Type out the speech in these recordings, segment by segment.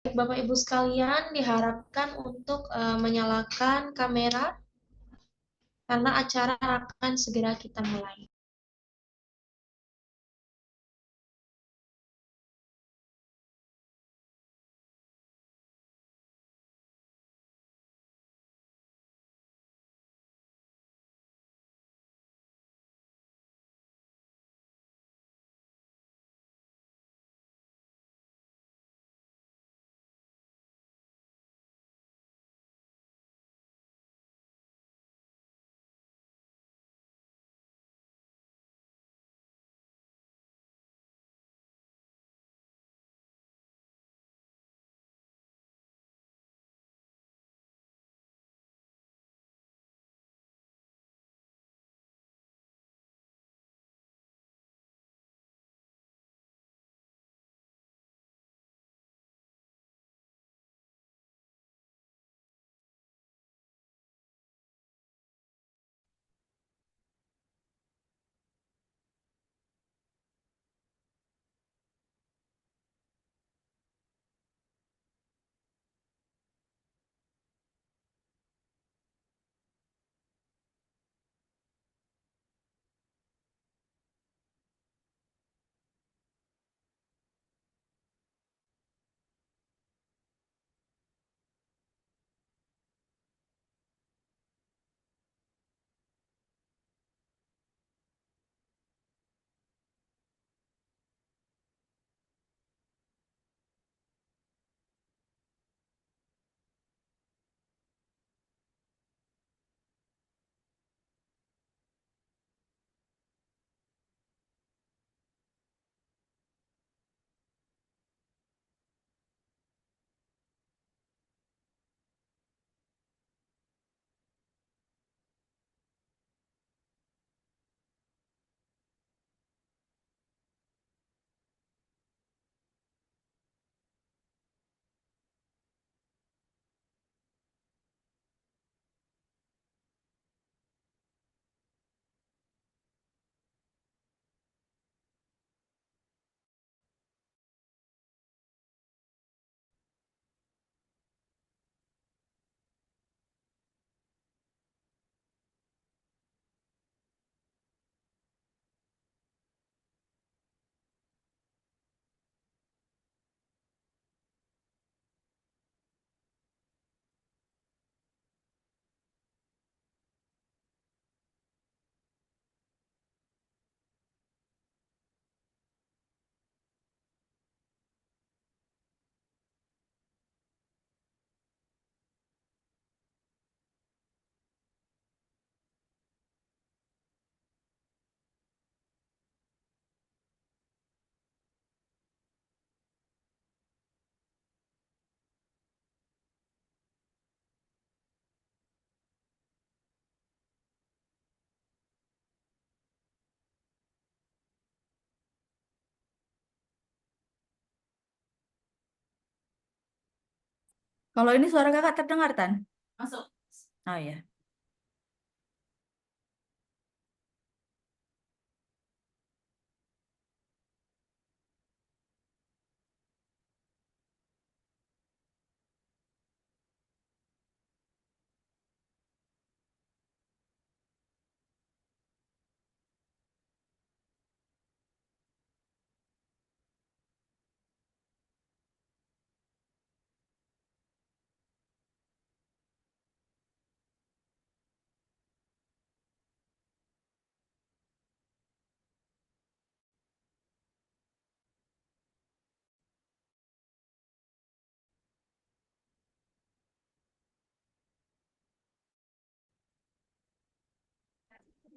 Bapak Ibu sekalian diharapkan untuk menyalakan kamera karena acara akan segera kita mulai. Kalau ini suara kakak terdengar, Tan? Masuk. Oh ya.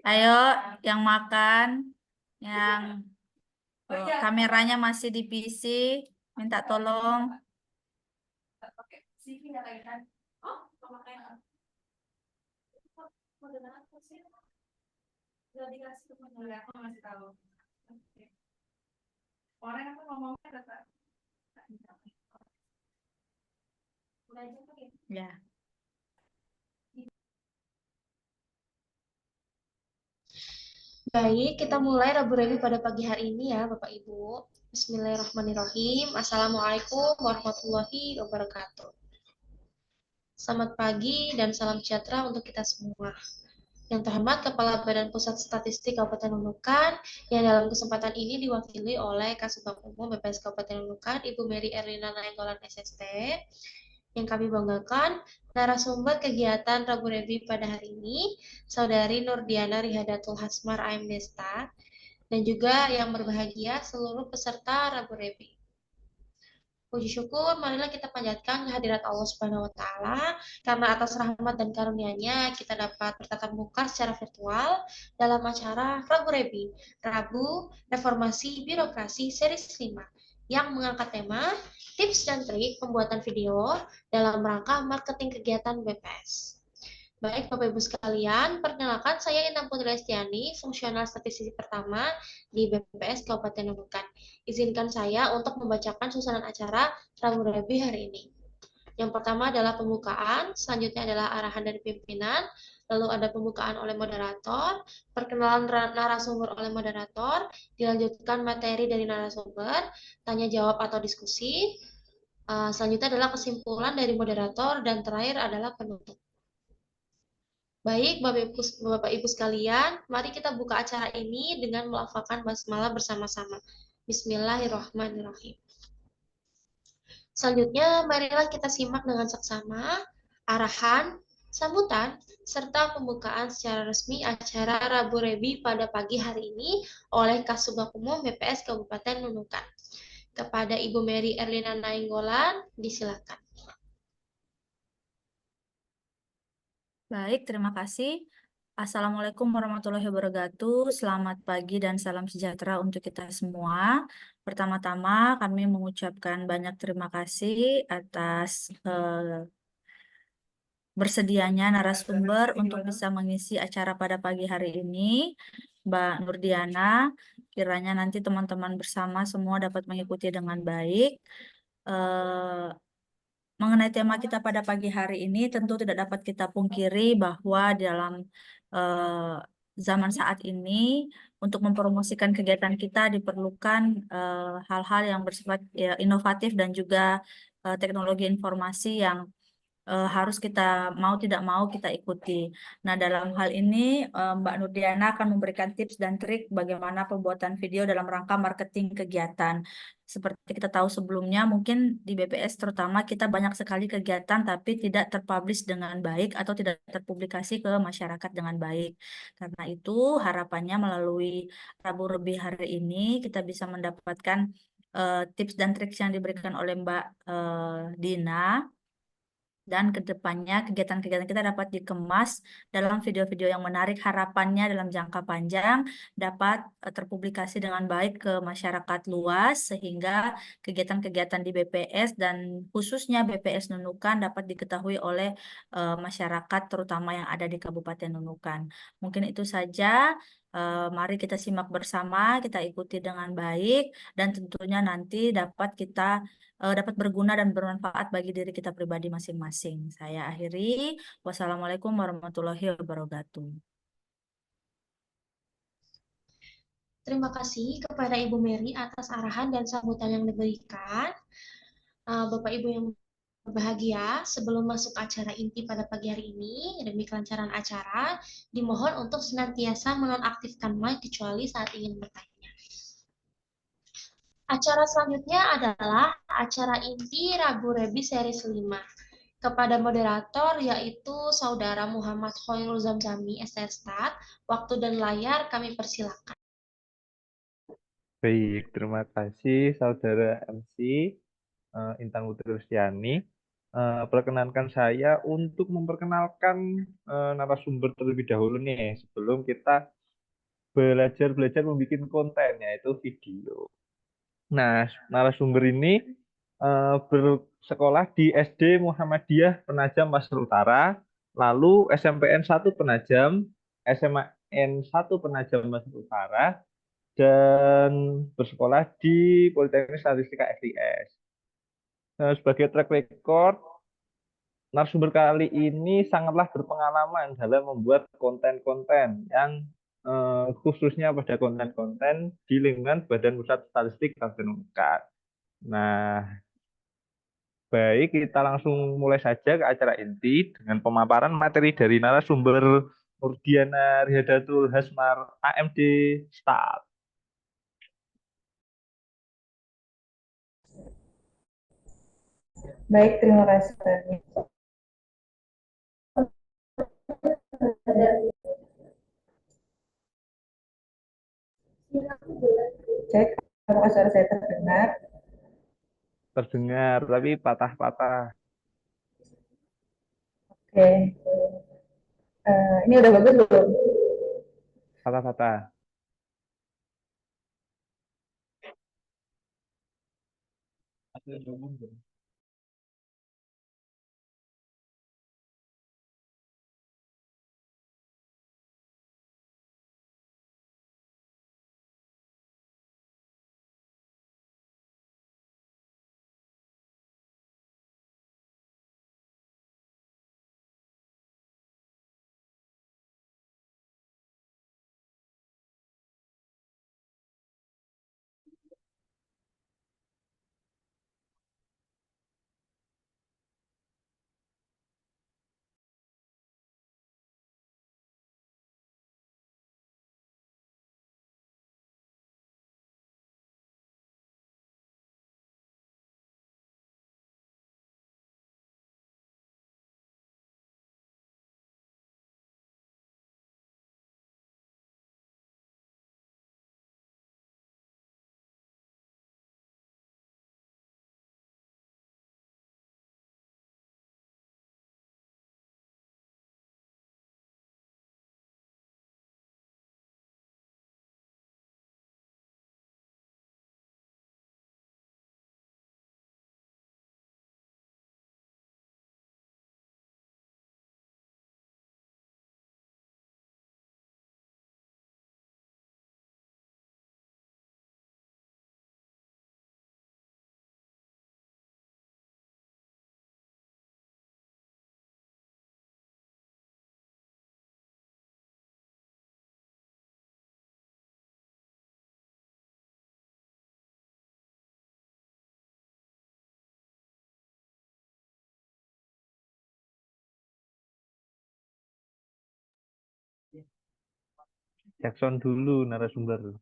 Ayo, yang makan, yang kameranya masih di PC, minta tolong. Ya. Baik, kita mulai rabu-rabu pada pagi hari ini ya, Bapak Ibu. Bismillahirrahmanirrahim. Assalamualaikum warahmatullahi wabarakatuh. Selamat pagi dan salam sejahtera untuk kita semua. Yang terhormat Kepala Badan Pusat Statistik Kabupaten Nunukan, yang dalam kesempatan ini diwakili oleh Kasubag Umum BPS Kabupaten Nunukan, Ibu Mary Erlina Nainggolan SST, yang kami banggakan, narasumber kegiatan Rabu Rebi pada hari ini, Saudari Nurdiana Rihadatul Hasmar AMD Stat, dan juga yang berbahagia seluruh peserta Rabu Rebi. Puji syukur, marilah kita panjatkan kehadirat Allah Subhanahu wa Ta'ala, karena atas rahmat dan karunia-Nya kita dapat bertatap muka secara virtual dalam acara Rabu Rebi, Rabu Reformasi Birokrasi Series 5, yang mengangkat tema tips dan trik pembuatan video dalam rangka marketing kegiatan BPS. Baik, Bapak Ibu sekalian, perkenalkan saya Intan Putri Lestiani, fungsional statistik pertama di BPS Kabupaten Nunukan. Izinkan saya untuk membacakan susunan acara Rabu Rebi hari ini. Yang pertama adalah pembukaan, selanjutnya adalah arahan dari pimpinan, lalu ada pembukaan oleh moderator, perkenalan narasumber oleh moderator, dilanjutkan materi dari narasumber, tanya jawab atau diskusi, selanjutnya adalah kesimpulan dari moderator, dan terakhir adalah penutup. Baik, Bapak Ibu sekalian, mari kita buka acara ini dengan melafalkan basmalah bersama-sama. Bismillahirrahmanirrahim. Selanjutnya, marilah kita simak dengan seksama arahan, sambutan, serta pembukaan secara resmi acara Rabu Rebi pada pagi hari ini oleh Kasubag Umum BPS Kabupaten Nunukan. Kepada Ibu Mary Erlina Nainggolan, disilakan. Baik, terima kasih. Assalamualaikum warahmatullahi wabarakatuh. Selamat pagi dan salam sejahtera untuk kita semua. Pertama-tama, kami mengucapkan banyak terima kasih atas bersedianya narasumber untuk bisa mengisi acara pada pagi hari ini. Mbak Nurdiana, kiranya nanti teman-teman bersama semua dapat mengikuti dengan baik. Mengenai tema kita pada pagi hari ini, tentu tidak dapat kita pungkiri bahwa dalam eh, zaman saat ini, untuk mempromosikan kegiatan kita diperlukan hal-hal yang bersifat inovatif dan juga teknologi informasi yang harus kita mau tidak mau kita ikuti. Nah, dalam hal ini Mbak Nurdiana akan memberikan tips dan trik bagaimana pembuatan video dalam rangka marketing kegiatan. Seperti kita tahu sebelumnya, mungkin di BPS terutama kita banyak sekali kegiatan tapi tidak terpublish dengan baik atau tidak terpublikasi ke masyarakat dengan baik. Karena itu harapannya melalui Rabu Rebi hari ini kita bisa mendapatkan tips dan trik yang diberikan oleh Mbak Dina, dan ke depannya kegiatan-kegiatan kita dapat dikemas dalam video-video yang menarik, harapannya dalam jangka panjang dapat terpublikasi dengan baik ke masyarakat luas sehingga kegiatan-kegiatan di BPS dan khususnya BPS Nunukan dapat diketahui oleh masyarakat terutama yang ada di Kabupaten Nunukan. Mungkin itu saja. Mari kita simak bersama, kita ikuti dengan baik, dan tentunya nanti dapat berguna dan bermanfaat bagi diri kita pribadi masing-masing. Saya akhiri. Wassalamualaikum warahmatullahi wabarakatuh. Terima kasih kepada Ibu Mary atas arahan dan sambutan yang diberikan. Bapak Ibu yang berbahagia, sebelum masuk acara inti pada pagi hari ini, demi kelancaran acara, dimohon untuk senantiasa menonaktifkan mic kecuali saat ingin bertanya. Acara selanjutnya adalah acara inti Rabu Rebi Series 5. Kepada moderator yaitu Saudara Muhammad Khairul Zamzami, SStat, waktu dan layar kami persilakan. Baik, terima kasih Saudara MC Intan Putri Rustiani. Perkenankan saya untuk memperkenalkan narasumber terlebih dahulu nih, sebelum kita belajar membuat konten, yaitu video. Nah, narasumber ini bersekolah di SD Muhammadiyah Penajam Pasar Utara, lalu SMPN 1 Penajam, SMAN 1 Penajam Pasar Utara, dan bersekolah di Politeknik Statistika FIS. Sebagai track record, narasumber kali ini sangatlah berpengalaman dalam membuat konten-konten yang khususnya pada konten-konten di lingkungan Badan Pusat Statistik Kabupaten Unukan. Nah, baik, kita langsung mulai saja ke acara inti dengan pemaparan materi dari narasumber Nurdiana Rihadatul Hasmar, AMD, Start. Baik, terima kasih. Cek, apakah suara saya terdengar? Terdengar, tapi patah-patah. Oke. Ini udah bagus belum? Patah-patah. Cek sound dulu narasumber.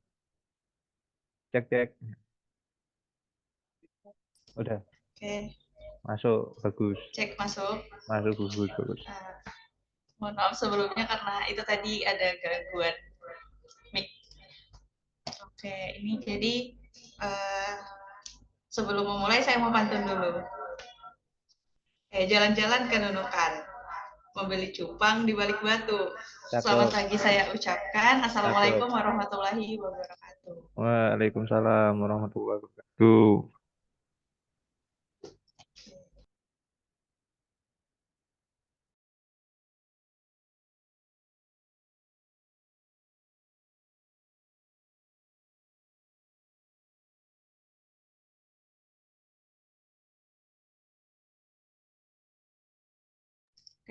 Cek. Udah. Oke, Masuk, bagus. cek masuk. Masuk, bagus. Mohon maaf sebelumnya karena itu tadi ada gangguan mic. Oke, ini jadi sebelum memulai saya mau pantun dulu. Jalan-jalan ke Nunukan, membeli cupang di balik batu. Cakep. Selamat pagi saya ucapkan. Assalamualaikum warahmatullahi wabarakatuh. Waalaikumsalam warahmatullahi wabarakatuh.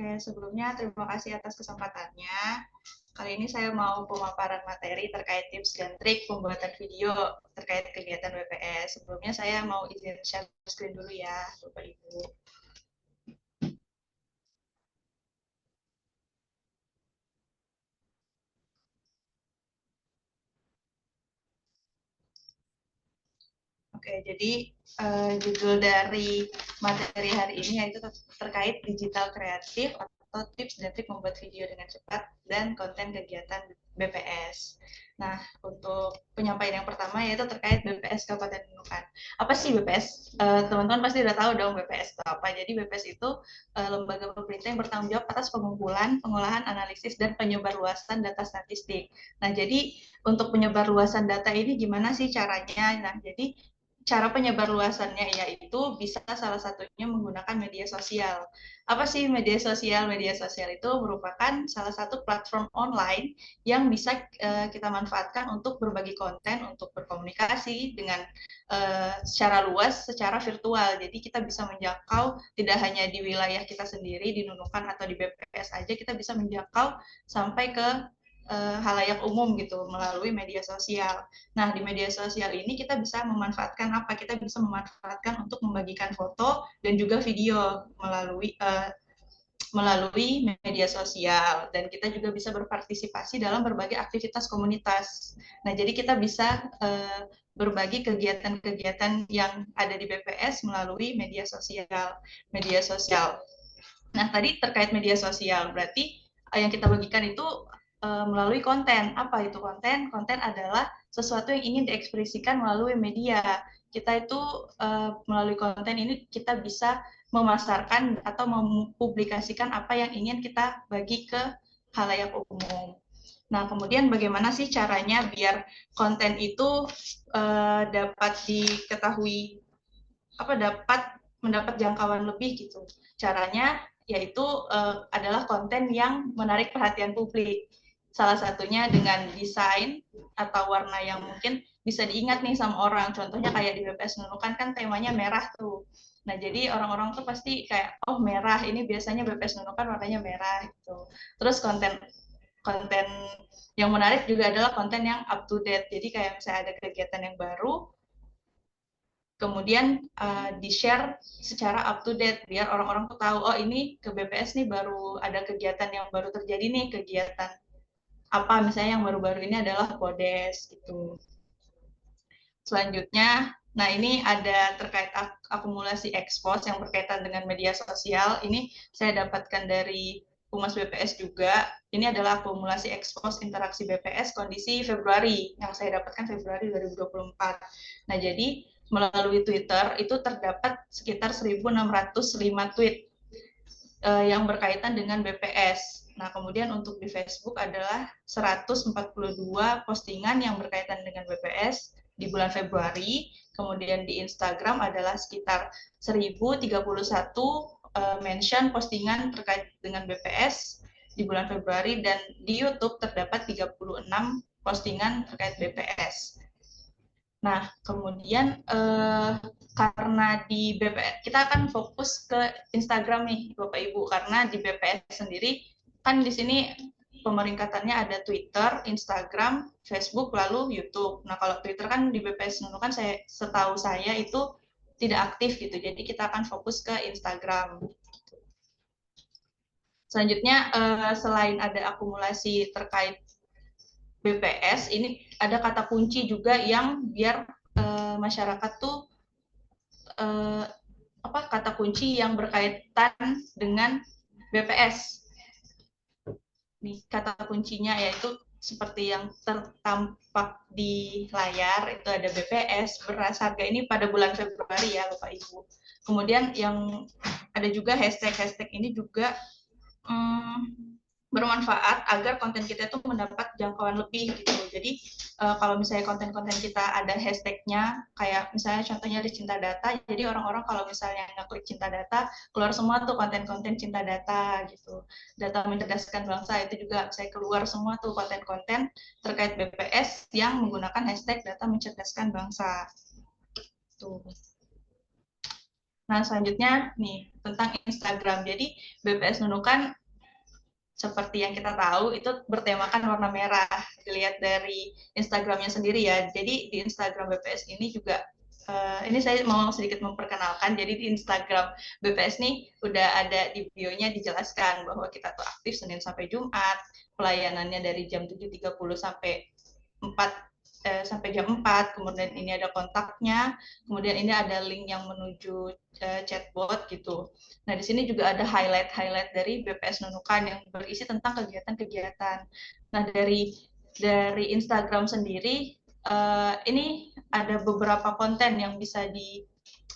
Oke, sebelumnya terima kasih atas kesempatannya. Kali ini saya mau pemaparan materi terkait tips dan trik pembuatan video terkait kegiatan BPS. Sebelumnya saya mau izin share screen dulu ya, Bapak Ibu. Oke, jadi judul dari materi hari ini yaitu terkait digital kreatif atau tips dan trik membuat video dengan cepat dan konten kegiatan BPS. Nah, untuk penyampaian yang pertama yaitu terkait BPS Kabupaten Nunukan. Apa sih BPS? Teman-teman pasti udah tahu dong BPS itu apa. Jadi BPS itu lembaga pemerintah yang bertanggung jawab atas pengumpulan, pengolahan, analisis, dan penyebarluasan data statistik. Nah, jadi untuk penyebarluasan data ini gimana sih caranya? Nah, jadi cara penyebarluasannya yaitu bisa salah satunya menggunakan media sosial. Apa sih media sosial? Media sosial itu merupakan salah satu platform online yang bisa kita manfaatkan untuk berbagi konten, untuk berkomunikasi dengan secara luas, secara virtual. Jadi kita bisa menjangkau tidak hanya di wilayah kita sendiri, di Nunukan atau di BPS aja, kita bisa menjangkau sampai ke halayak umum gitu melalui media sosial. Nah, di media sosial ini kita bisa memanfaatkan apa? Kita bisa memanfaatkan untuk membagikan foto dan juga video melalui media sosial, dan kita juga bisa berpartisipasi dalam berbagai aktivitas komunitas. Nah, jadi kita bisa berbagi kegiatan-kegiatan yang ada di BPS melalui media sosial. Nah, tadi terkait media sosial, berarti yang kita bagikan itu melalui konten. Apa itu konten? Konten adalah sesuatu yang ingin diekspresikan melalui media. Kita itu melalui konten ini kita bisa memasarkan atau mempublikasikan apa yang ingin kita bagi ke halayak umum. Nah, kemudian bagaimana sih caranya biar konten itu dapat diketahui, dapat mendapat jangkauan lebih gitu. Caranya yaitu adalah konten yang menarik perhatian publik. Salah satunya dengan desain atau warna yang mungkin bisa diingat nih sama orang. Contohnya kayak di BPS Nunukan kan temanya merah tuh. Nah, jadi orang-orang tuh pasti kayak, oh merah, ini biasanya BPS Nunukan warnanya merah gitu. Terus konten yang menarik juga adalah konten yang up to date. Jadi kayak misalnya ada kegiatan yang baru, kemudian di-share secara up to date biar orang-orang tuh tahu, oh ini ke BPS nih baru ada kegiatan yang baru terjadi nih, kegiatan apa misalnya yang baru-baru ini adalah Podes gitu. Selanjutnya, nah ini ada terkait akumulasi expose yang berkaitan dengan media sosial. Ini saya dapatkan dari Humas BPS juga. Ini adalah akumulasi expose interaksi BPS kondisi Februari yang saya dapatkan Februari 2024. Nah, jadi melalui Twitter itu terdapat sekitar 1.605 tweet yang berkaitan dengan BPS. Nah, kemudian untuk di Facebook adalah 142 postingan yang berkaitan dengan BPS di bulan Februari. Kemudian di Instagram adalah sekitar 1.031 mention postingan terkait dengan BPS di bulan Februari, dan di YouTube terdapat 36 postingan terkait BPS. Nah, kemudian karena di BPS kita akan fokus ke Instagram nih, Bapak Ibu, karena di BPS sendiri kan di sini pemeringkatannya ada Twitter, Instagram, Facebook, lalu YouTube. Nah, kalau Twitter kan di BPS Nunukan setahu saya itu tidak aktif gitu, jadi kita akan fokus ke Instagram. Selanjutnya, selain ada akumulasi terkait BPS, ini ada kata kunci juga yang biar masyarakat tuh kata kunci yang berkaitan dengan BPS. Nih, kata kuncinya yaitu seperti yang tertampak di layar, itu ada BPS, beras, harga, ini pada bulan Februari ya Bapak Ibu. Kemudian yang ada juga hashtag ini juga bermanfaat agar konten kita itu mendapat jangkauan lebih gitu. Jadi kalau misalnya konten-konten kita ada hashtagnya, kayak misalnya contohnya di Cinta Data, jadi orang-orang kalau misalnya ngeklik Cinta Data, keluar semua tuh konten-konten Cinta Data gitu. Data mencerdaskan bangsa itu juga saya keluar semua tuh konten-konten terkait BPS yang menggunakan hashtag data mencerdaskan bangsa. Tuh. Nah, selanjutnya nih tentang Instagram. Jadi BPS Nunukan seperti yang kita tahu itu bertemakan warna merah, dilihat dari Instagramnya sendiri ya. Jadi di Instagram BPS ini juga ini saya mau sedikit memperkenalkan. Jadi di Instagram BPS nih udah ada di bio-nya dijelaskan bahwa kita tuh aktif Senin sampai Jumat, pelayanannya dari jam 7.30 sampai jam 4, kemudian ini ada kontaknya, kemudian ini ada link yang menuju chatbot gitu. Nah, di sini juga ada highlight dari BPS Nunukan yang berisi tentang kegiatan-kegiatan. Nah, dari Instagram sendiri, ini ada beberapa konten yang bisa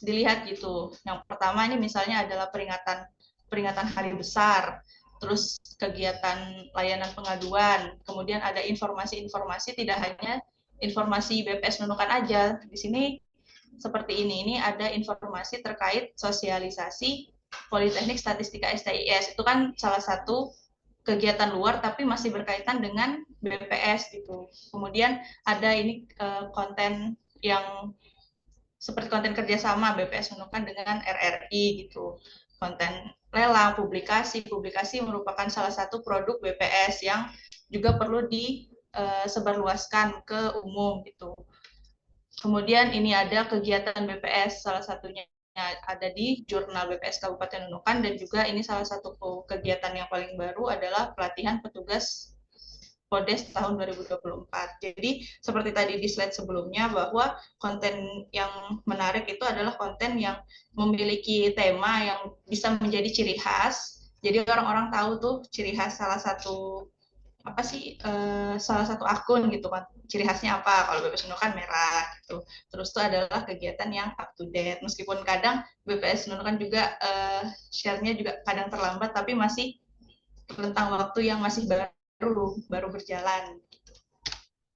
dilihat gitu. Yang pertama ini misalnya adalah peringatan Hari Besar, terus kegiatan layanan pengaduan, kemudian ada informasi-informasi, tidak hanya informasi BPS Nunukan aja. Di sini seperti ini ada informasi terkait sosialisasi Politeknik Statistika STIS. Itu kan salah satu kegiatan luar tapi masih berkaitan dengan BPS gitu. Kemudian ada ini konten yang seperti konten kerjasama BPS Nunukan dengan RRI gitu. konten lelang, publikasi. Publikasi merupakan salah satu produk BPS yang juga perlu disebarluaskan ke umum gitu. Kemudian ini ada kegiatan BPS, salah satunya ada di jurnal BPS Kabupaten Nunukan, dan juga ini salah satu kegiatan yang paling baru adalah pelatihan petugas Podes tahun 2024. Jadi seperti tadi di slide sebelumnya, bahwa konten yang menarik itu adalah konten yang memiliki tema yang bisa menjadi ciri khas. Jadi orang-orang tahu tuh ciri khas salah satu salah satu akun gitu kan, ciri khasnya apa. Kalau BPS Nunukan merah gitu. Terus itu adalah kegiatan yang up to date, meskipun kadang BPS Nunukan juga share-nya juga kadang terlambat, tapi masih tentang waktu yang masih baru berjalan.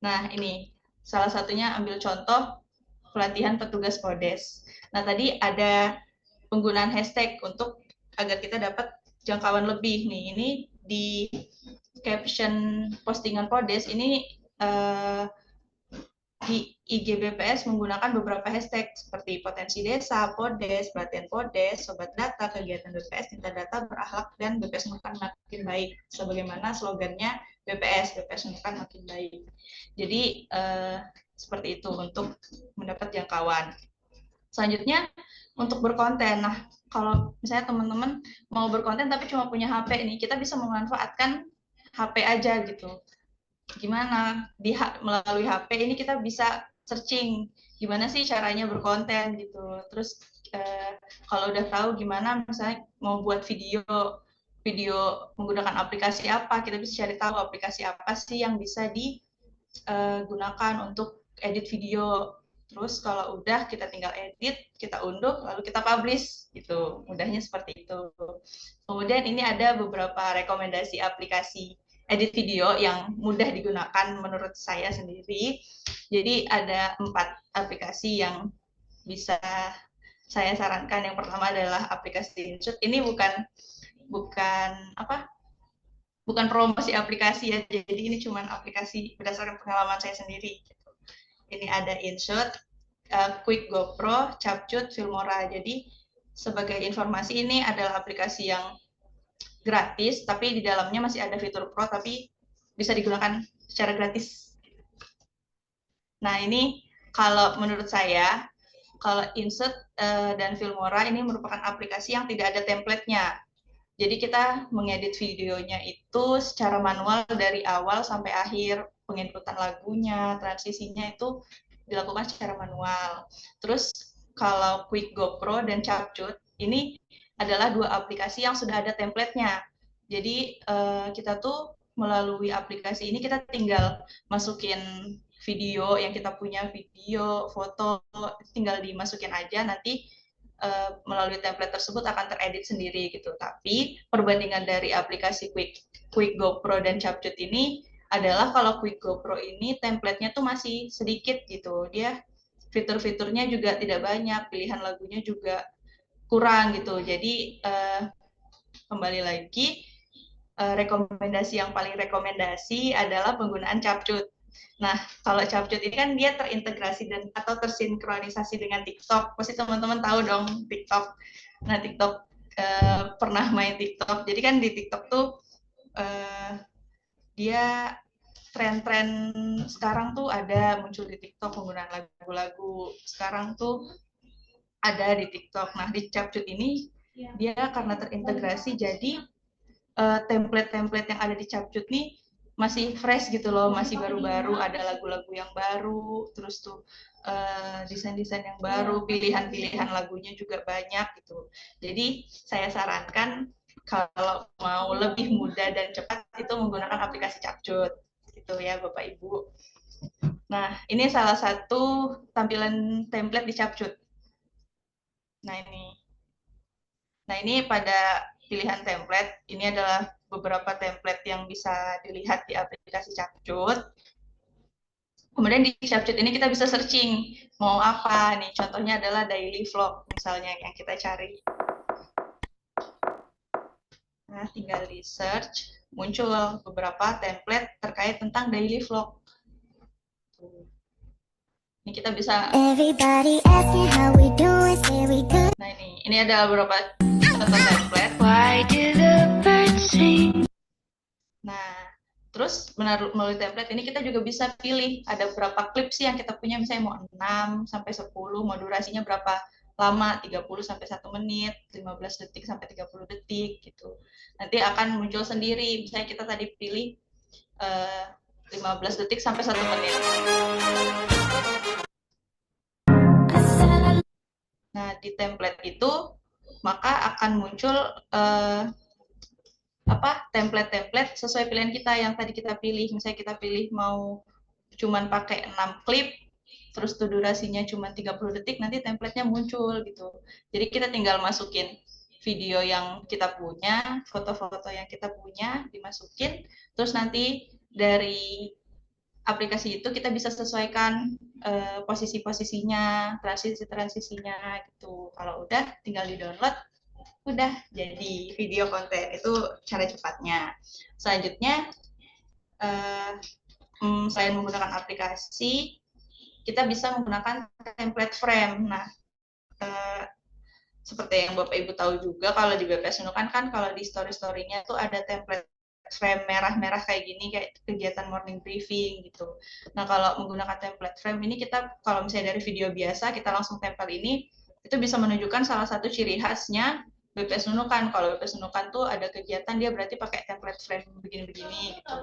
Nah, ini salah satunya ambil contoh pelatihan petugas Podes. Nah, tadi ada penggunaan hashtag untuk agar kita dapat jangkauan lebih nih. Ini di caption postingan Podes ini di IG BPS menggunakan beberapa hashtag seperti potensi desa, Podes, pelatihan Podes, sobat data, kegiatan BPS, cinta data, berakhlak, dan BPS Nunukan makin baik. Sebagaimana slogannya BPS Nunukan makin baik. Jadi seperti itu untuk mendapat jangkauan. Selanjutnya untuk berkonten. Nah, kalau misalnya teman-teman mau berkonten tapi cuma punya HP nih, kita bisa memanfaatkan HP aja gitu. Gimana melalui HP ini kita bisa searching gimana sih caranya berkonten gitu. Terus kalau udah tahu gimana misalnya mau buat video menggunakan aplikasi apa, kita bisa cari tahu aplikasi apa sih yang bisa digunakan untuk edit video. Terus kalau udah kita tinggal edit, kita unduh, lalu kita publish gitu. Mudahnya seperti itu. Kemudian ini ada beberapa rekomendasi aplikasi edit video yang mudah digunakan menurut saya sendiri. Jadi ada 4 aplikasi yang bisa saya sarankan. Yang pertama adalah aplikasi InShoot. Ini bukan promosi aplikasi ya. Jadi ini cuma aplikasi berdasarkan pengalaman saya sendiri. Ini ada InShoot, Quick GoPro, Capcut, Filmora. Jadi sebagai informasi, ini adalah aplikasi yang gratis, tapi di dalamnya masih ada fitur pro, tapi bisa digunakan secara gratis. Nah, ini kalau menurut saya, kalau InShoot dan Filmora ini merupakan aplikasi yang tidak ada template-nya. Jadi kita mengedit videonya itu secara manual dari awal sampai akhir, penginputan lagunya, transisinya itu dilakukan secara manual. Terus kalau Quick GoPro dan Capcut, ini adalah 2 aplikasi yang sudah ada template-nya. Jadi kita tuh melalui aplikasi ini kita tinggal masukin video yang kita punya, video, foto, tinggal dimasukin aja, nanti melalui template tersebut akan teredit sendiri gitu. Tapi perbandingan dari aplikasi Quick GoPro dan Capcut ini adalah kalau Quick GoPro ini template-nya tuh masih sedikit gitu. Dia fitur-fiturnya juga tidak banyak, pilihan lagunya juga kurang gitu. Jadi kembali lagi, rekomendasi yang paling rekomendasi adalah penggunaan Capcut. Nah, kalau Capcut ini kan dia terintegrasi atau tersinkronisasi dengan TikTok. Pasti teman-teman tahu dong TikTok. Nah, TikTok pernah main TikTok. Jadi kan di TikTok tuh dia tren-tren sekarang tuh ada muncul di TikTok penggunaan lagu-lagu. Sekarang tuh ada di TikTok. Nah, di Capcut ini dia karena terintegrasi, jadi template-template yang ada di Capcut nih masih fresh gitu loh, masih baru-baru, ada lagu-lagu yang baru, terus tuh desain-desain yang baru, pilihan-pilihan lagunya juga banyak gitu. Jadi saya sarankan kalau mau lebih mudah dan cepat itu menggunakan aplikasi Capcut gitu ya Bapak Ibu. Nah, ini salah satu tampilan template di Capcut. Nah ini pada pilihan template, ini adalah beberapa template yang bisa dilihat di aplikasi Capcut. Kemudian di Capcut ini kita bisa searching mau apa nih, contohnya adalah daily vlog misalnya yang kita cari. Nah, tinggal di search, muncul beberapa template terkait tentang daily vlog. Ini kita bisa. Nah, ini ada beberapa contoh template. terus melalui template ini kita juga bisa pilih ada berapa klip sih yang kita punya, misalnya mau 6 sampai 10, mau durasinya berapa lama, 30 sampai 1 menit, 15 detik sampai 30 detik gitu. Nanti akan muncul sendiri, misalnya kita tadi pilih 15 detik sampai 1 menit. Nah, di template itu maka akan muncul template-template sesuai pilihan kita yang tadi kita pilih. Misalnya kita pilih mau cuman pakai 6 klip, terus tuh durasinya cuma 30 detik, nanti template-nya muncul gitu. Jadi kita tinggal masukin video yang kita punya, foto-foto yang kita punya, dimasukin, terus nanti dari aplikasi itu kita bisa sesuaikan posisi-posisinya, transisi-transisinya gitu. Kalau udah tinggal di-download, udah jadi video konten. Itu cara cepatnya. Selanjutnya, selain menggunakan aplikasi, kita bisa menggunakan template frame. Nah, seperti yang Bapak Ibu tahu juga, kalau di BPS Unukan kan kalau di story-story-nya tuh ada template frame merah-merah kayak gini, kayak kegiatan morning briefing gitu. Nah, kalau menggunakan template frame ini kita, kalau misalnya dari video biasa, kita langsung tempel ini, itu bisa menunjukkan salah satu ciri khasnya BPS Unukan. Kalau BPS Unukan tuh ada kegiatan, dia berarti pakai template frame begini-begini gitu.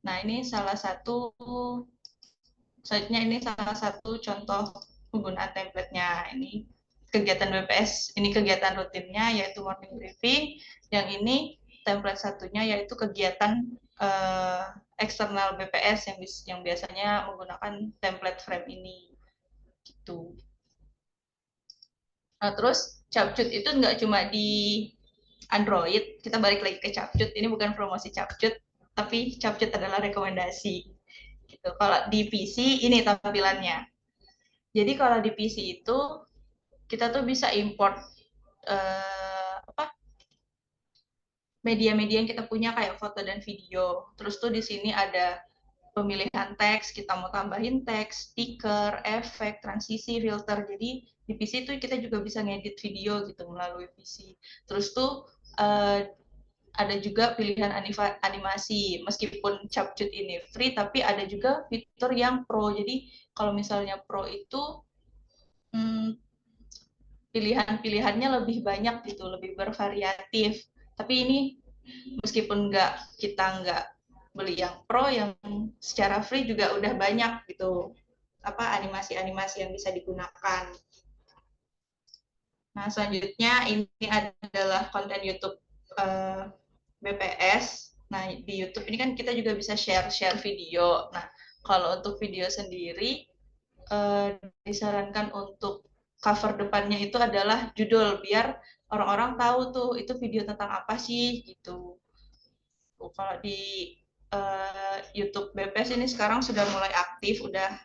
Nah, ini salah satu, selanjutnya ini salah satu contoh penggunaan template-nya. Ini kegiatan BPS, ini kegiatan rutinnya yaitu morning briefing. Yang ini template satunya yaitu kegiatan eksternal BPS yang biasanya menggunakan template frame ini. Gitu. Nah, terus Capcut itu nggak cuma di Android, kita balik lagi ke Capcut. Ini bukan promosi Capcut, tapi Capcut adalah rekomendasi. Gitu. Kalau di PC ini tampilannya. Jadi kalau di PC itu kita tuh bisa import media-media yang kita punya kayak foto dan video. Terus tuh di sini ada pemilihan teks, kita mau tambahin teks, stiker, efek, transisi, filter. Jadi di PC itu kita juga bisa ngedit video gitu melalui PC. Terus tuh ada juga pilihan animasi, meskipun Capcut ini free, tapi ada juga fitur yang pro. Jadi kalau misalnya pro itu pilihan-pilihannya lebih banyak gitu, lebih bervariatif. Tapi ini meskipun kita nggak beli yang pro, yang secara free juga udah banyak gitu animasi-animasi yang bisa digunakan. Nah, selanjutnya ini adalah konten YouTube BPS. Nah, di YouTube ini kan kita juga bisa share video. Nah, kalau untuk video sendiri disarankan untuk cover depannya itu adalah judul, biar orang-orang tahu tuh itu video tentang apa sih gitu. Kalau di YouTube BPS ini sekarang sudah mulai aktif, udah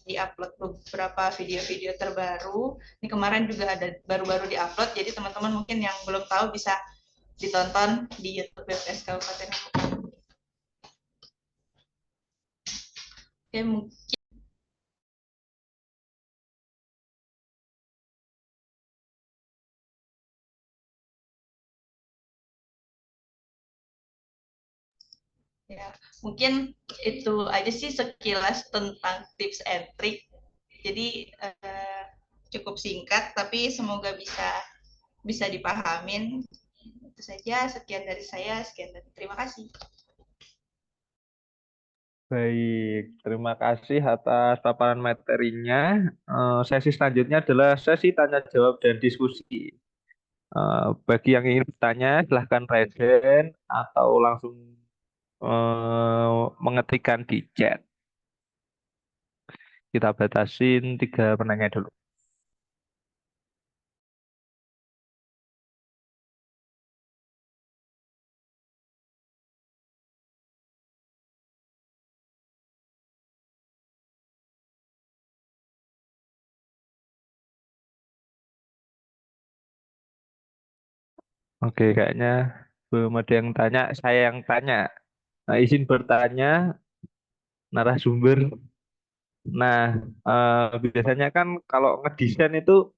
diupload beberapa video-video terbaru. Ini kemarin juga ada baru-baru diupload, jadi teman-teman mungkin yang belum tahu bisa ditonton di YouTube BPS Kabupaten Nunukan. Oke, mungkin ya, mungkin itu aja sih sekilas tentang tips and trick. Jadi cukup singkat, tapi semoga bisa dipahamin. Itu saja, sekian dari saya, terima kasih. Baik, terima kasih atas paparan materinya. Sesi selanjutnya adalah sesi tanya jawab dan diskusi. Bagi yang ingin bertanya, silahkan raise hand atau langsung mengetikkan di chat. Kita batasin 3 penanya dulu. Oke, kayaknya belum ada yang tanya. Saya yang tanya. Nah, izin bertanya, narasumber. Nah, biasanya kan kalau ngedesain itu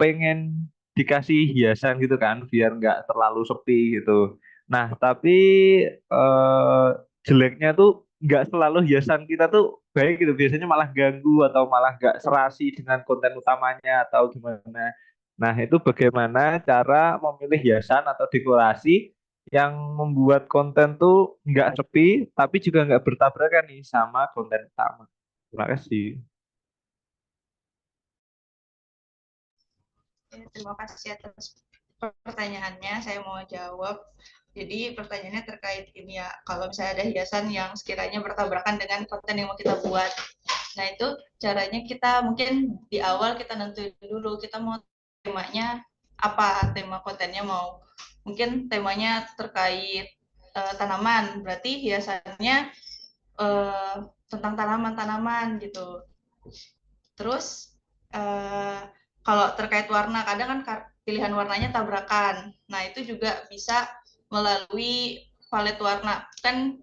pengen dikasih hiasan gitu kan, biar nggak terlalu sepi gitu. Nah, tapi eh, jeleknya tuh nggak selalu hiasan kita tuh baik gitu. Biasanya malah ganggu atau malah nggak serasi dengan konten utamanya atau gimana. Nah, itu bagaimana cara memilih hiasan atau dekorasi yang membuat konten tuh nggak sepi, tapi juga nggak bertabrakan nih sama konten utama. Terima kasih. Terima kasih atas pertanyaannya. Saya mau jawab. Jadi pertanyaannya terkait ini ya, kalau misalnya ada hiasan yang sekiranya bertabrakan dengan konten yang mau kita buat. Nah, itu caranya kita mungkin di awal kita nentuin dulu, kita mau temanya apa, tema kontennya mau. Mungkin temanya terkait tanaman, berarti hiasannya tentang tanaman-tanaman gitu. Terus kalau terkait warna, kadang kan pilihan warnanya tabrakan. Nah, itu juga bisa melalui palet warna. Kan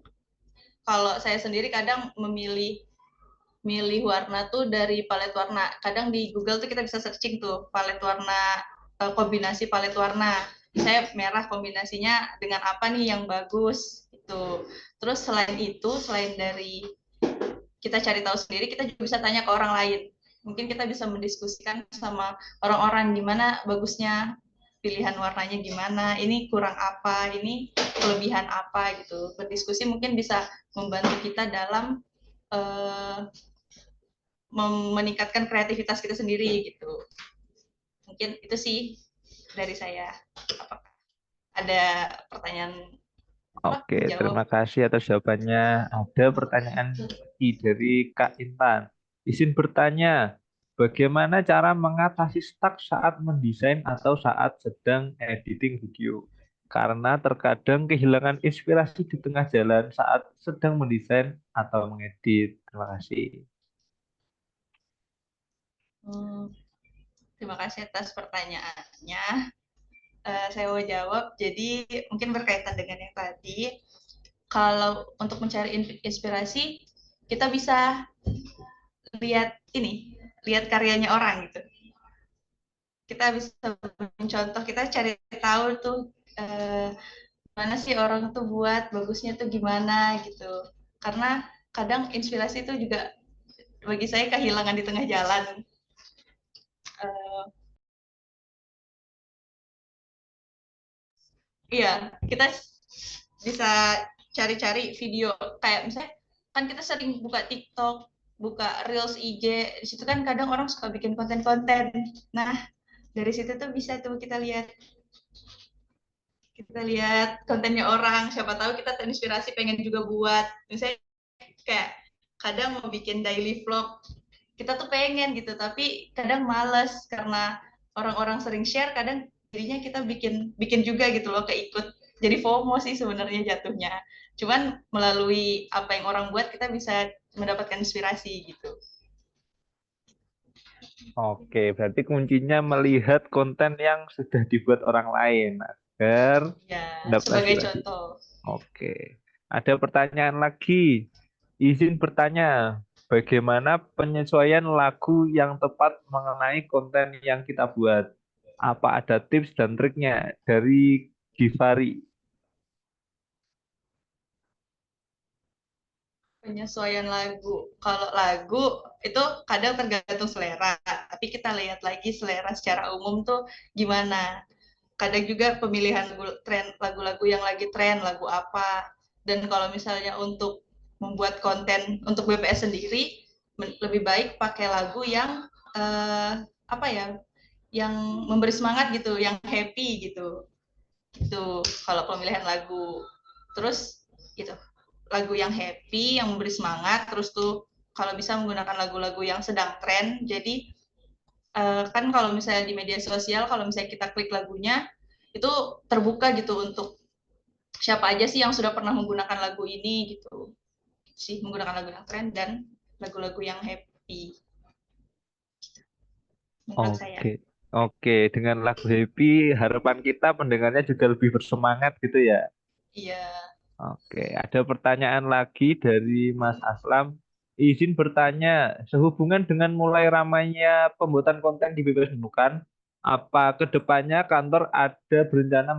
kalau saya sendiri kadang milih warna tuh dari palet warna. Kadang di Google tuh kita bisa searching tuh palet warna, kombinasi palet warna. Saya merah kombinasinya dengan apa nih yang bagus gitu. Terus selain dari kita cari tahu sendiri, kita juga bisa tanya ke orang lain. Mungkin kita bisa mendiskusikan sama orang-orang gimana bagusnya pilihan warnanya gimana, ini kurang apa, ini kelebihan apa gitu. Berdiskusi mungkin bisa membantu kita dalam meningkatkan kreativitas kita sendiri gitu. Mungkin itu sih dari saya. Apakah ada pertanyaan? Oke, Jawab. terima kasih atas jawabannya. Ada pertanyaan lagi dari Kak Intan. Izin bertanya, bagaimana cara mengatasi stuck saat mendesain atau saat sedang editing video? Karena terkadang kehilangan inspirasi di tengah jalan saat sedang mendesain atau mengedit. Terima kasih. Terima kasih atas pertanyaannya. Saya mau jawab. Jadi mungkin berkaitan dengan yang tadi. Kalau untuk mencari inspirasi, kita bisa lihat karyanya orang gitu. Kita bisa mencontoh, kita cari tahu tuh gimana sih orang tuh buat, bagusnya tuh gimana gitu. Karena kadang inspirasi itu juga bagi saya kehilangan di tengah jalan. Iya, kita bisa cari-cari video kayak misalnya kan kita sering buka TikTok, buka Reels IG, di situ kan kadang orang suka bikin konten-konten. Nah, dari situ tuh bisa tuh kita lihat kontennya orang, siapa tahu kita terinspirasi pengen juga buat. Misalnya kayak kadang mau bikin daily vlog, kita tuh pengen gitu, tapi kadang males karena orang-orang sering share, kadang jadinya kita bikin juga gitu loh, keikut. Jadi FOMO sih sebenarnya jatuhnya. Cuman melalui apa yang orang buat kita bisa mendapatkan inspirasi gitu. Oke, berarti kuncinya melihat konten yang sudah dibuat orang lain agar Ya, mendapat sebagai inspirasi. contoh. Oke, ada pertanyaan lagi. Izin bertanya, bagaimana penyesuaian lagu yang tepat mengenai konten yang kita buat? Apa ada tips dan triknya dari Givari? Penyesuaian lagu. Kalau lagu itu kadang tergantung selera, tapi kita lihat lagi selera secara umum tuh gimana. Kadang juga pemilihan lagu-lagu yang lagi tren, lagu apa. Dan kalau misalnya untuk membuat konten untuk BPS sendiri, lebih baik pakai lagu yang apa ya, yang memberi semangat gitu, yang happy gitu. Itu kalau pemilihan lagu. Terus gitu, lagu yang happy, yang memberi semangat. Terus tuh kalau bisa menggunakan lagu-lagu yang sedang tren. Jadi kan kalau misalnya di media sosial, kalau misalnya kita klik lagunya, itu terbuka gitu untuk siapa aja sih yang sudah pernah menggunakan lagu ini gitu. Sih menggunakan lagu yang tren dan lagu-lagu yang happy. Menurut saya. Oke, oke. Dengan lagu happy, harapan kita pendengarnya juga lebih bersemangat gitu ya. Iya. Oke, ada pertanyaan lagi dari Mas Aslam. Izin bertanya, sehubungan dengan mulai ramainya pembuatan konten di BPS Nunukan, Apa kedepannya kantor ada berencana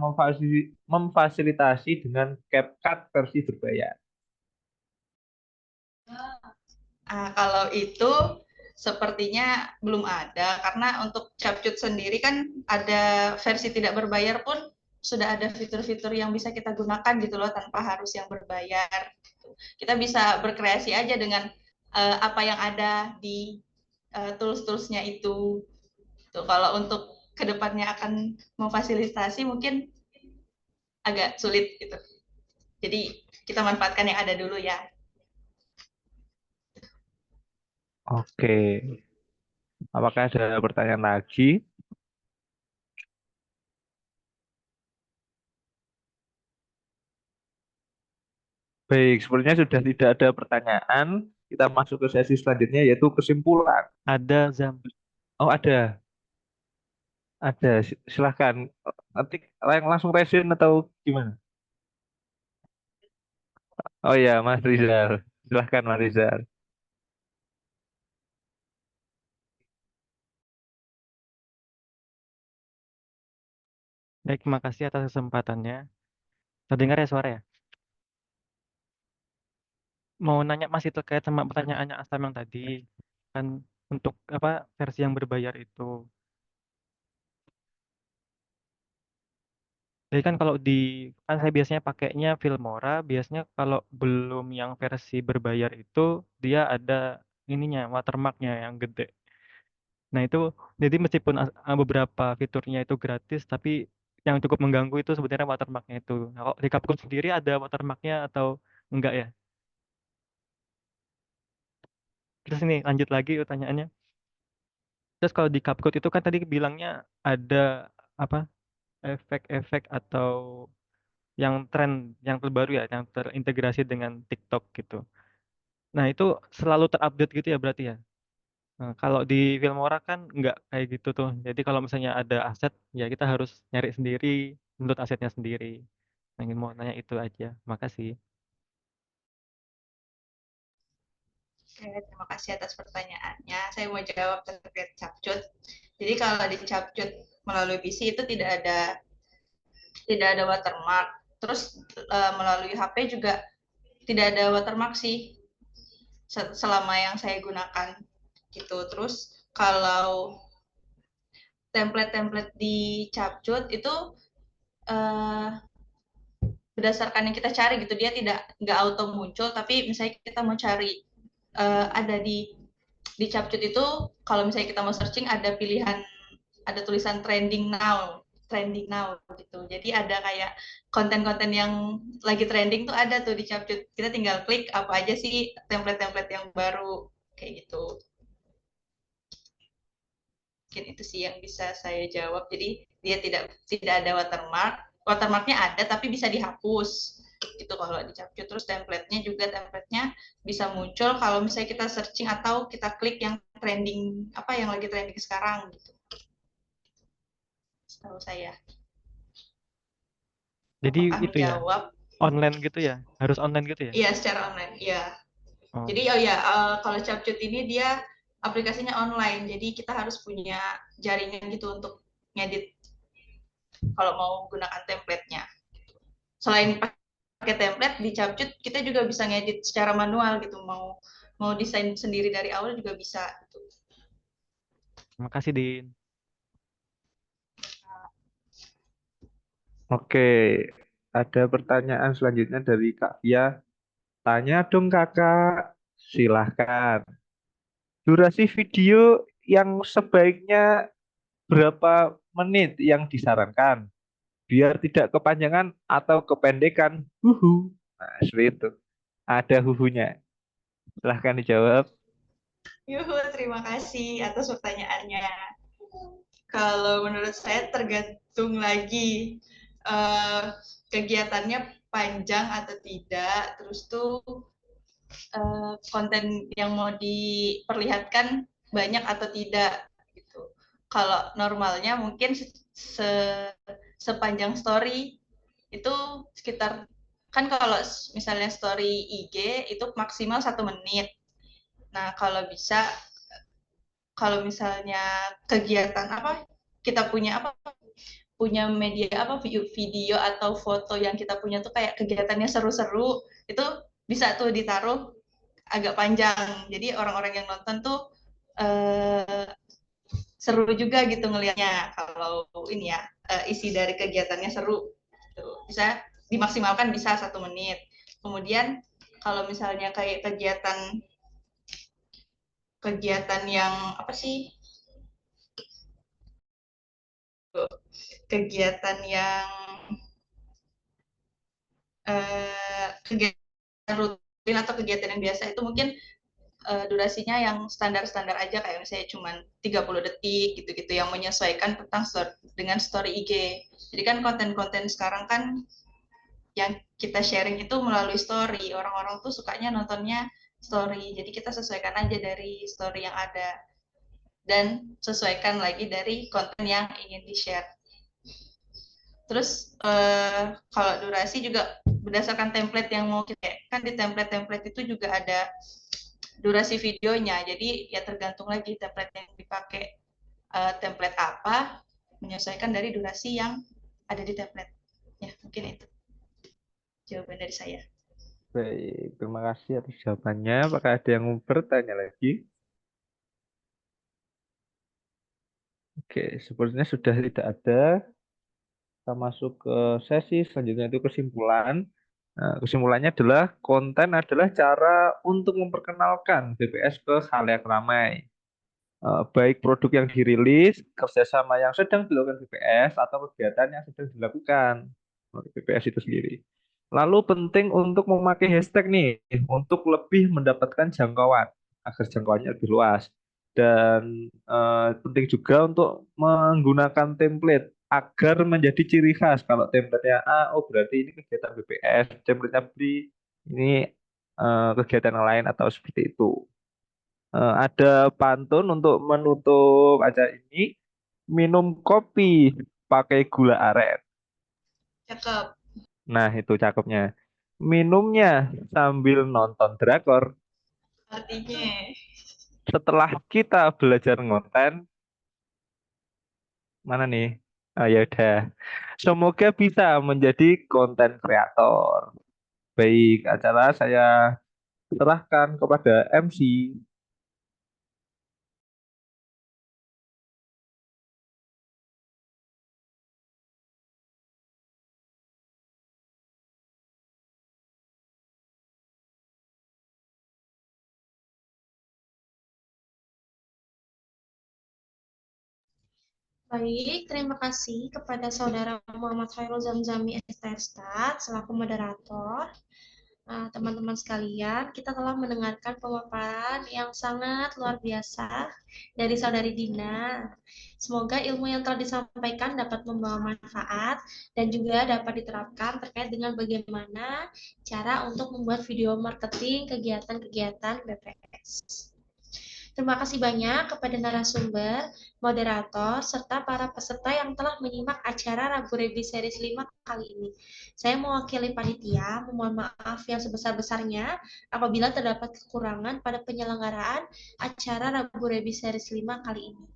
memfasilitasi dengan CapCut versi berbayar? Kalau itu sepertinya belum ada, karena untuk Capcut sendiri kan ada versi tidak berbayar pun sudah ada fitur-fitur yang bisa kita gunakan gitu loh, tanpa harus yang berbayar. Kita bisa berkreasi aja dengan apa yang ada di tools-toolsnya itu. Tuh, kalau untuk kedepannya akan memfasilitasi mungkin agak sulit gitu. Jadi kita manfaatkan yang ada dulu ya. Oke, apakah ada pertanyaan lagi? Baik, sepertinya sudah tidak ada pertanyaan. Kita masuk ke sesi selanjutnya yaitu kesimpulan. Ada Zam. Oh, ada. Ada. Silahkan. Nanti langsung resin atau gimana? Oh ya, Mas Rizal. Silahkan, Mas Rizal. Baik, terima kasih atas kesempatannya. Terdengar ya suara ya? Mau nanya masih terkait sama pertanyaannya Astam yang tadi. Kan untuk apa versi yang berbayar itu. Jadi kan kalau kan saya biasanya pakainya Filmora, biasanya kalau belum yang versi berbayar itu dia ada ininya watermarknya yang gede. Nah itu jadi meskipun beberapa fiturnya itu gratis, tapi yang cukup mengganggu itu sebenarnya watermarknya itu. Nah, kalau di Capcom sendiri ada watermarknya atau enggak ya? Terus ini lanjut lagi pertanyaannya. Terus kalau di CapCut itu kan tadi bilangnya ada apa efek-efek atau yang tren yang terbaru ya, yang terintegrasi dengan TikTok gitu. Nah itu selalu terupdate gitu ya berarti ya. Nah, kalau di Filmora kan nggak kayak gitu tuh. Jadi kalau misalnya ada aset ya kita harus nyari sendiri, download asetnya sendiri. Nah, ingin mau nanya itu aja. Makasih. Oke, terima kasih atas pertanyaannya. Saya mau jawab terkait Capcut. Jadi kalau di Capcut melalui PC itu tidak ada watermark. Terus melalui HP juga tidak ada watermark sih selama yang saya gunakan gitu. Terus kalau template-template di Capcut itu berdasarkan yang kita cari gitu, dia nggak auto muncul, tapi misalnya kita mau cari ada di Capcut itu, kalau misalnya kita mau searching ada pilihan, ada tulisan trending now gitu. Jadi ada kayak konten-konten yang lagi trending tuh ada tuh di Capcut. Kita tinggal klik apa aja sih template-template yang baru kayak gitu. Mungkin itu sih yang bisa saya jawab. Jadi dia tidak ada watermark. Watermarknya ada tapi bisa dihapus. Itu kalau di Capcut. Terus template-nya bisa muncul kalau misalnya kita searching atau kita klik yang trending, apa yang lagi trending sekarang gitu. Setahu saya. Jadi Apakah itu ya menjawab? online gitu ya? Harus online gitu ya? Iya, secara online. Iya. Oh. Jadi kalau Capcut ini dia aplikasinya online. Jadi kita harus punya jaringan gitu untuk ngedit kalau mau gunakan template-nya. Selain pakai template di Capcut, kita juga bisa ngedit secara manual gitu. Mau desain sendiri dari awal juga bisa gitu. Terima kasih Din. Oke, ada pertanyaan selanjutnya dari Kak Via. Tanya dong kakak, silahkan. Durasi video yang sebaiknya berapa menit yang disarankan? Biar tidak kepanjangan atau kependekan. Huhu. Nah, seperti itu. Ada huhunya. Silahkan dijawab. Yuhu, terima kasih atas pertanyaannya. Kalau menurut saya tergantung lagi kegiatannya panjang atau tidak, terus tuh konten yang mau diperlihatkan banyak atau tidak gitu. Kalau normalnya mungkin sepanjang story itu sekitar, kan kalau misalnya story IG itu maksimal 1 menit. Nah kalau bisa, kalau misalnya kegiatan kita punya media video atau foto yang kita punya tuh kayak kegiatannya seru-seru, itu bisa tuh ditaruh agak panjang. Jadi orang-orang yang nonton tuh seru juga gitu ngelihatnya. Kalau ini ya isi dari kegiatannya seru, tuh bisa dimaksimalkan bisa 1 menit. Kemudian kalau misalnya kayak kegiatan yang apa sih? Kegiatan yang kegiatan rutin atau kegiatan yang biasa itu mungkin durasinya yang standar-standar aja, kayak misalnya cuma 30 detik gitu-gitu, yang menyesuaikan tentang dengan story IG. Jadi kan konten-konten sekarang kan yang kita sharing itu melalui story, orang-orang tuh sukanya nontonnya story, jadi kita sesuaikan aja dari story yang ada dan sesuaikan lagi dari konten yang ingin di-share. Terus kalau durasi juga berdasarkan template yang mau kita, kan di template-template itu juga ada durasi videonya, jadi ya tergantung lagi template yang dipakai, template apa, menyesuaikan dari durasi yang ada di template. Ya, mungkin itu jawaban dari saya. Baik, terima kasih atas jawabannya. Apakah ada yang mau bertanya lagi? Oke, sepertinya sudah tidak ada. Kita masuk ke sesi selanjutnya, itu kesimpulan. Nah, kesimpulannya adalah konten adalah cara untuk memperkenalkan BPS ke khalayak ramai. Baik produk yang dirilis, kerjasama yang sedang dilakukan BPS, atau kegiatan yang sedang dilakukan oleh BPS itu sendiri. Lalu penting untuk memakai hashtag nih, untuk lebih mendapatkan jangkauan, agar jangkauannya lebih luas. Dan penting juga untuk menggunakan template, agar menjadi ciri khas. Kalau template-nya A, oh berarti ini kegiatan BPS, template-nya B, ini kegiatan yang lain, atau seperti itu. Ada pantun untuk menutup acara ini. Minum kopi pakai gula aren. Cakep. Nah, itu cakepnya. Minumnya sambil nonton drakor. Artinya Setelah kita belajar ngonten, mana nih? Ya udah. Semoga bisa menjadi konten kreator. Baik, acara saya serahkan kepada MC. Baik, terima kasih kepada Saudara Muhammad Khairul Zamzami Estad selaku moderator. Teman-teman sekalian, kita telah mendengarkan pemaparan yang sangat luar biasa dari Saudari Dina. Semoga ilmu yang telah disampaikan dapat membawa manfaat dan juga dapat diterapkan terkait dengan bagaimana cara untuk membuat video marketing kegiatan-kegiatan BPS. Terima kasih banyak kepada narasumber, moderator, serta para peserta yang telah menyimak acara Rabu Rebi Series 5 kali ini. Saya mewakili panitia, memohon maaf yang sebesar-besarnya apabila terdapat kekurangan pada penyelenggaraan acara Rabu Rebi Series 5 kali ini.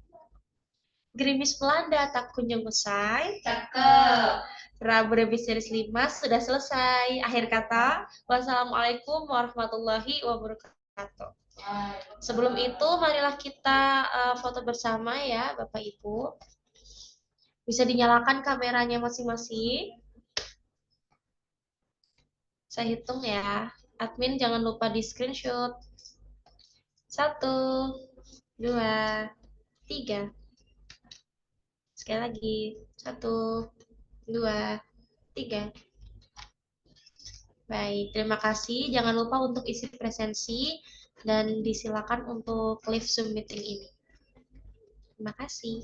Gerimis melanda tak kunjung usai. cakep. Rabu Rebi Series 5 sudah selesai. Akhir kata, wassalamualaikum warahmatullahi wabarakatuh. Sebelum itu, marilah kita foto bersama ya, Bapak Ibu. Bisa dinyalakan kameranya masing-masing. Saya hitung ya. Admin jangan lupa di screenshot. 1, 2, 3. Sekali lagi. 1, 2, 3. Baik, terima kasih. Jangan lupa untuk isi presensi dan disilakan untuk live Zoom meeting ini. Terima kasih.